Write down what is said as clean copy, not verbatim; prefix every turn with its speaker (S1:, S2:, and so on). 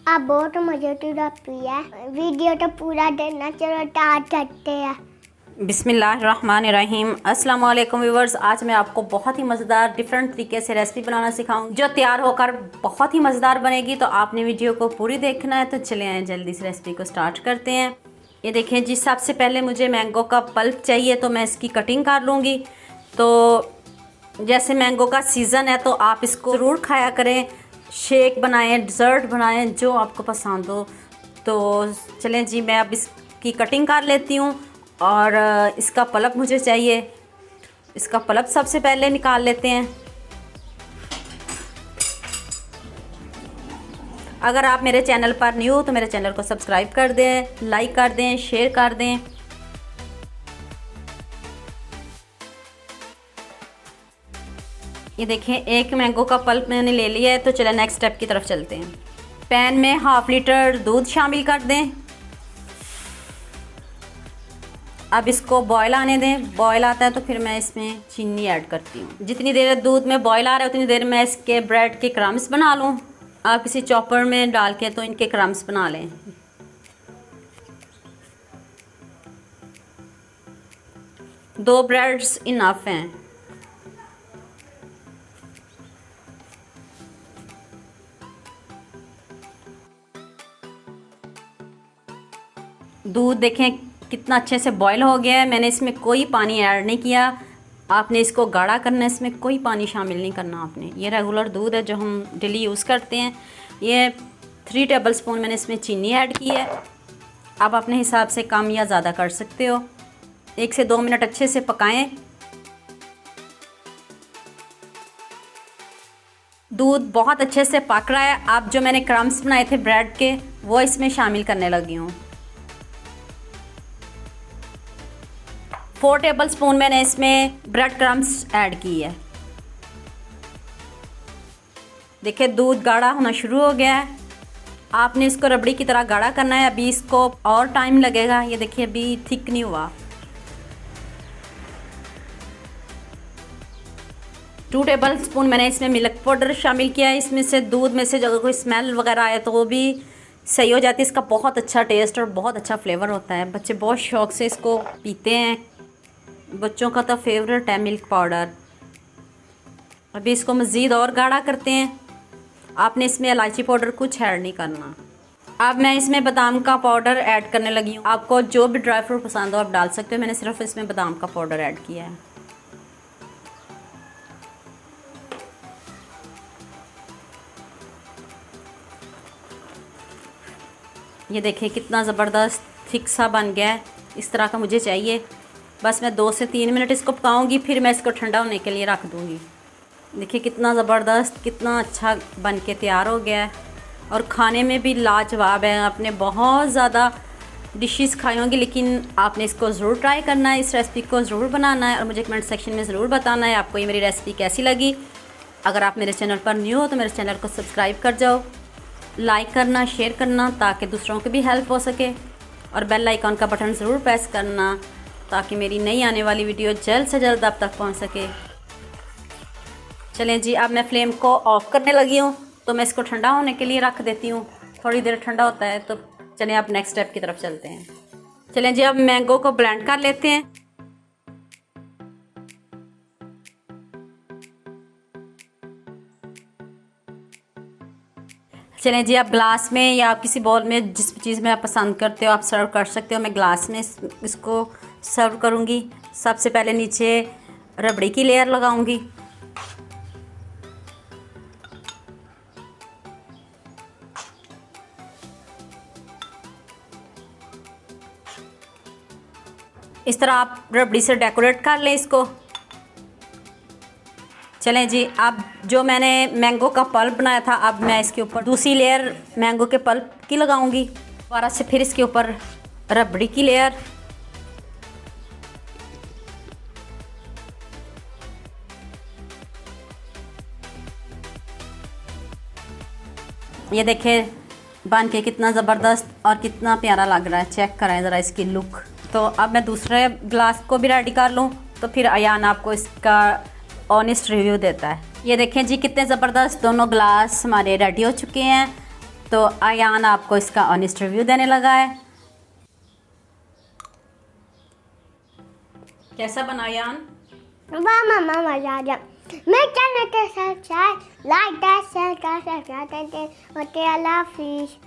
S1: अब बहुत मजे की रेसिपी है। वीडियो तो पूरा देखना, चलो स्टार्ट करते हैं।
S2: बिस्मिल्लाहिर्रहमानिर्रहीम। अस्सलाम वालेकुम व्यूअर्स। आज मैं आपको बहुत ही मज़ेदार डिफरेंट तरीके से रेसिपी बनाना सिखाऊंगी जो तैयार होकर बहुत ही मज़ेदार बनेगी। तो आपने वीडियो को पूरी देखना है। तो चले आए जल्दी से रेसिपी को स्टार्ट करते हैं। ये देखें जी, सबसे पहले मुझे मैंगो का पल्प चाहिए, तो मैं इसकी कटिंग कर लूँगी। तो जैसे मैंगो का सीज़न है तो आप इसको ज़रूर खाया करें, शेक बनाएं, डिज़र्ट बनाएं, जो आपको पसंद हो। तो चलें जी, मैं अब इसकी कटिंग कर लेती हूँ। और इसका पल्प मुझे चाहिए, इसका पल्प सबसे पहले निकाल लेते हैं। अगर आप मेरे चैनल पर न्यू हो तो मेरे चैनल को सब्सक्राइब कर दें, लाइक कर दें, शेयर कर दें। ये देखें, एक मैंगो का पल्प मैंने ले लिया है। तो चलें नेक्स्ट स्टेप की तरफ चलते हैं। पैन में हाफ लीटर दूध शामिल कर दें। अब इसको बॉयल आने दें। बॉयल आता है तो फिर मैं इसमें चीनी ऐड करती हूँ। जितनी देर दूध में बॉयल आ रहा है उतनी देर मैं इसके ब्रेड के क्रम्स बना लूँ। आप किसी चॉपर में डाल के तो इनके क्रम्स बना लें। दो ब्रेड्स इनफ हैं। दूध देखें कितना अच्छे से बॉईल हो गया है। मैंने इसमें कोई पानी ऐड नहीं किया। आपने इसको गाढ़ा करना है, इसमें कोई पानी शामिल नहीं करना आपने। ये रेगुलर दूध है जो हम डेली यूज़ करते हैं। ये 3 टेबलस्पून मैंने इसमें चीनी ऐड की है। आप अपने हिसाब से कम या ज़्यादा कर सकते हो। 1 से 2 मिनट अच्छे से पकाएं। दूध बहुत अच्छे से पक रहा है। अब जो मैंने क्रम्स बनाए थे ब्रेड के, वो इसमें शामिल करने लगी हूँ। 4 टेबलस्पून मैंने इसमें ब्रेड क्रम्स ऐड की है। देखिए, दूध गाढ़ा होना शुरू हो गया है। आपने इसको रबड़ी की तरह गाढ़ा करना है। अभी इसको और टाइम लगेगा। ये देखिए, अभी थिक नहीं हुआ। 2 टेबलस्पून मैंने इसमें मिल्क पाउडर शामिल किया है। इसमें से दूध में से अगर कोई स्मेल वगैरह आए तो वो भी सही हो जाती है। इसका बहुत अच्छा टेस्ट और बहुत अच्छा फ्लेवर होता है। बच्चे बहुत शौक़ से इसको पीते हैं। बच्चों का तो फेवरेट है मिल्क पाउडर। अभी इसको मज़ीद और गाढ़ा करते हैं। आपने इसमें इलायची पाउडर कुछ ऐड नहीं करना। अब मैं इसमें बादाम का पाउडर ऐड करने लगी हूँ। आपको जो भी ड्राई फ्रूट पसंद हो आप डाल सकते हो। मैंने सिर्फ इसमें बादाम का पाउडर ऐड किया है। ये देखिए कितना ज़बरदस्त थिक सा बन गया है। इस तरह का मुझे चाहिए। बस मैं 2 से 3 मिनट इसको पकाऊंगी, फिर मैं इसको ठंडा होने के लिए रख दूंगी। देखिए कितना ज़बरदस्त, कितना अच्छा बन के तैयार हो गया है। और खाने में भी लाजवाब है। आपने बहुत ज़्यादा डिशेस खाई होंगी, लेकिन आपने इसको ज़रूर ट्राई करना है। इस रेसिपी को ज़रूर बनाना है और मुझे कमेंट सेक्शन में ज़रूर बताना है आपको ये मेरी रेसिपी कैसी लगी। अगर आप मेरे चैनल पर न्यू हो तो मेरे चैनल को सब्सक्राइब कर जाओ, लाइक करना, शेयर करना, ताकि दूसरों की भी हेल्प हो सके। और बेल आइकॉन का बटन ज़रूर प्रेस करना ताकि मेरी नई आने वाली वीडियो जल्द से जल्द आप तक पहुंच सके। चलें जी, अब मैं फ्लेम को ऑफ़ करने लगी हूँ। तो मैं इसको ठंडा होने के लिए रख देती हूँ। थोड़ी देर ठंडा होता है। तो चलें अब नेक्स्ट स्टेप की तरफ चलते हैं। चलें जी, अब मैंगो को ब्लेंड कर लेते हैं। चलें जी, आप ग्लास में या आप किसी बाउल में, जिस चीज़ में आप पसंद करते हो आप सर्व कर सकते हो। मैं ग्लास में इसको सर्व करूँगी। सबसे पहले नीचे रबड़ी की लेयर लगाऊंगी। इस तरह आप रबड़ी से डेकोरेट कर लें इसको। चलें जी, अब जो मैंने मैंगो का पल्प बनाया था, अब मैं इसके ऊपर दूसरी लेयर मैंगो के पल्प की लगाऊंगी। दोबारा से फिर इसके ऊपर रबड़ी की लेयर। ये देखें बन के कितना ज़बरदस्त और कितना प्यारा लग रहा है। चेक करें ज़रा इसकी लुक। तो अब मैं दूसरे ग्लास को भी रेडी कर लूँ, तो फिर अयान आपको इसका ऑनेस्ट रिव्यू देता है। ये देखें जी, कितने ज़बरदस्त दोनों ग्लास हमारे रेडी हो चुके हैं। तो आयान आपको इसका ऑनेस्ट रिव्यू देने लगा है। कैसा बना आयान?
S1: वाह मामा मजा आ गया। मैं चैनल के साथ लाइक शेयर कर सकते हैं। ओके अल्लाह हाफिज़।